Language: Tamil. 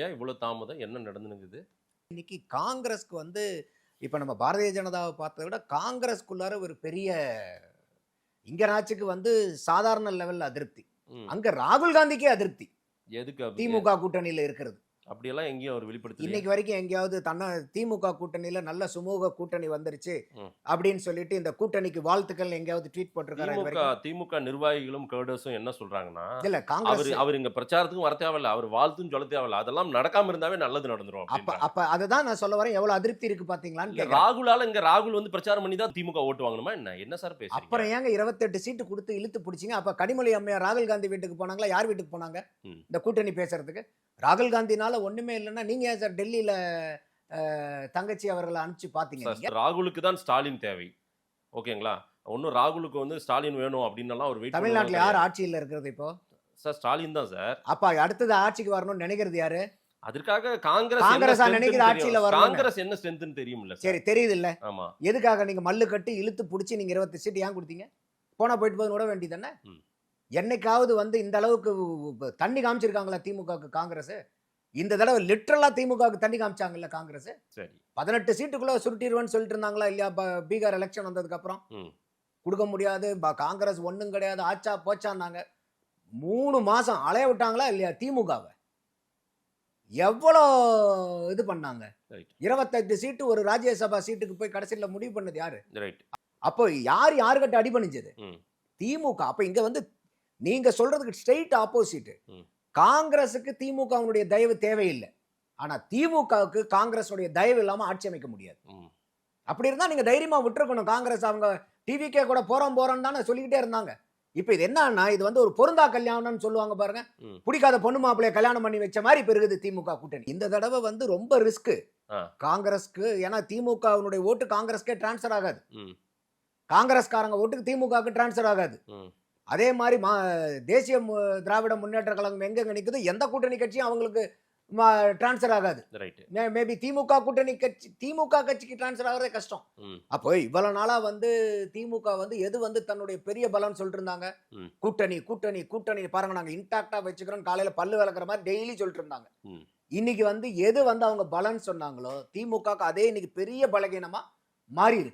ஏன் இவ்வளவு தாமதம்? என்ன நடந்துனுக்குது? இன்னைக்கு காங்கிரஸ்க்கு வந்து இப்ப நம்ம பாரதிய ஜனதாவை பார்த்ததை விட காங்கிரஸ்க்குள்ளார ஒரு பெரிய இங்க நாச்சுக்கு வந்து சாதாரண லெவல்ல அதிருப்தி. ம். அங்க ராகுல் காந்திக்கே அதிருப்தி. எதுக்கு திமுக கூட்டணியில இருக்கிறது. அப்படியெல்லாம் எங்கேயும் அவர் வெளிப்படுத்தலையே. இன்னைக்கு வரைக்கும் எங்கேயாவது திமுக கூட்டணியில நல்ல சுமூக கூட்டணி வந்துருச்சு ம். அப்படின்னு சொல்லிட்டு இந்த கூட்டணிக்கு வாழ்த்துக்கள் எங்கேயாவது ட்வீட் போட்டிருக்காரு இது வரைக்கும்? திமுக நிர்வாகிகளும் கேடர்ஸும் என்ன சொல்றாங்கன்னா, இல்ல அவரு காங்கிரஸ் அவர் இங்க பிரச்சாரத்துக்கும் வர தேவையில்ல. அவர் வாழ்த்துன்னு சொல்ல தேவையில்ல. அதெல்லாம் நடக்காம இருந்தாவே நல்லது நடந்துரும் அப்ப அப்படின்றாங்க. அப்ப அதுதான் நான் சொல்ல வரேன். எவ்வளவு அதிருப்தி இருக்கு பாத்தீங்களான்னு இல்ல கேக்குறேன். ராகுல் வந்து பிரச்சாரம் பண்ணி தான் திமுக ஓட்டு வாங்கணுமா என்ன? என்ன சார் பேசுறீங்க? அப்புறம் ஏங்க 28 சீட்டு கொடுத்து இழுத்து பிடிச்சிங்க? அப்ப கனிமொழி அம்மையார் ராகுல் காந்தி வீட்டுக்கு போனாங்களா? யார் வீட்டுக்கு போனாங்க ம். இந்த கூட்டணி பேசுறதுக்கு? ராகுல் காந்தினால ஒண்ணுமே இல்லைன்னா நீங்க ஏன் சார் டெல்லியில தங்கச்சி அவர்களை அனுப்பிச்சு பாத்தீங்க நீங்க? ராகுலுக்கு தான் ஸ்டாலின் தேவை. ஓகேங்களா? ஒன்னும் ராகுலுக்கு வந்து ஸ்டாலின் வேணும் அப்படின்னு அவர் வெயிட் தமிழ்நாட்டுல யார் ஆட்சியில் இருக்கிறது இப்போ? சார் ஸ்டாலின் தான் சார். அப்ப அடுத்தது ஆட்சிக்கு வரணும்னு நினைக்கிறது யாரு? அதற்காக காங்கிரஸா நினைக்கிற ஆட்சியில வரணும். காங்கிரஸ் என்ன ஸ்ட்ரென்த்னு தெரியும்ல சார். சரி தெரியுது இல்ல? ஆமா. எதுக்காக நீங்க மல்லு கட்டி இழுத்து பிடிச்சி நீங்க 20 சீட்டு ஏன் கொடுத்தீங்க? போனா போயிட்டு போது விட வேண்டியதானே? என்னைக்காவது வந்து இந்த அளவுக்கு தண்ணி காமிச்சிருக்காங்களா திமுகவுக்கு காங்கிரஸ்? இந்த தடவை லிட்டரலா திமுகவுக்கு தண்ணி காமிச்சாங்கல்ல காங்கிரஸ்? சரி. 18 சீட்டுக்குள்ள சுருட்டிடுவேன்னு சொல்லிட்டு இருந்தாங்களா இல்லையா? பீகார் எலெக்ஷன் வந்ததுக்கு அப்புறம் கொடுக்க முடியாது, காங்கிரஸ் ஒண்ணும் கிடையாது, ஆச்சா போச்சான்னாங்க. 3 மாசம் அலைய விட்டாங்களா இல்லையா திமுகவை? எவ்வளோ இது பண்ணாங்க? 25 சீட்டு ஒரு ராஜ்யசபா சீட்டுக்கு போய் கடைசியில முடிவு பண்ணது யாரு? அப்போ யாருக்கிட்ட அடிபணிஞ்சது? திமுக. அப்ப இங்க வந்து நீங்க சொல்றதுக்கு ஸ்ட்ரெயிட் ஆப்போசிட். காங்கிரஸுக்கு திமுகவுடைய தயவு தேவையில்லை. ஆனா திமுகவுக்கு காங்கிரஸுடைய தயவு இல்லாம ஆட்சி அமைக்க முடியாது. அப்படி இருந்தா நீங்க தைரியமா விட்டுருக்கணும். காங்கிரஸ் அவங்க டிவிக்கே கூட போறோம் தானே சொல்லிக்கிட்டே இருந்தாங்க. இப்ப இது என்னன்னா, இது வந்து ஒரு பொருந்தா கல்யாணம்னு சொல்லுவாங்க பாருங்க. பிடிக்காத பொண்ணு மாப்பிள்ளைய கல்யாணம் பண்ணி வச்ச மாதிரி பெருகுது திமுக கூட்டணி. இந்த தடவை வந்து ரொம்ப ரிஸ்க் காங்கிரஸ்க்கு. ஏன்னா திமுகவுடைய ஓட்டு காங்கிரஸ்க்கே டிரான்ஸ்பர் ஆகாது. காங்கிரஸ்காரங்க ஓட்டுக்கு திமுகவுக்கு டிரான்ஸ்பர் ஆகாது. அதே மாதிரி தேசிய திராவிட முன்னேற்ற கழகம் எங்க நிக்குது, எந்த கூட்டணி கட்சியும் அவங்களுக்கு டிரான்ஸ்பர் ஆகாது. மேபி திமுக கூட்டணி கட்சி திமுக கட்சிக்கு டிரான்ஸ்பர் ஆகிறதே கஷ்டம். அப்போ இவ்வளவு நாளா வந்து திமுக வந்து எது வந்து தன்னுடைய பெரிய பலம்னு சொல்லிட்டு இருந்தாங்க? கூட்டணி கூட்டணி கூட்டணி பாருங்க நாங்க இன்டாக்டா வச்சுக்கிறோம், காலையில பல்லு விளக்குற மாதிரி டெய்லி சொல்லிட்டு இருந்தாங்க. இன்னைக்கு வந்து எது வந்து அவங்க பலன்னு சொன்னாங்களோ திமுக அதே இன்னைக்கு பெரிய பலகீனமா மாறி இருக்கு.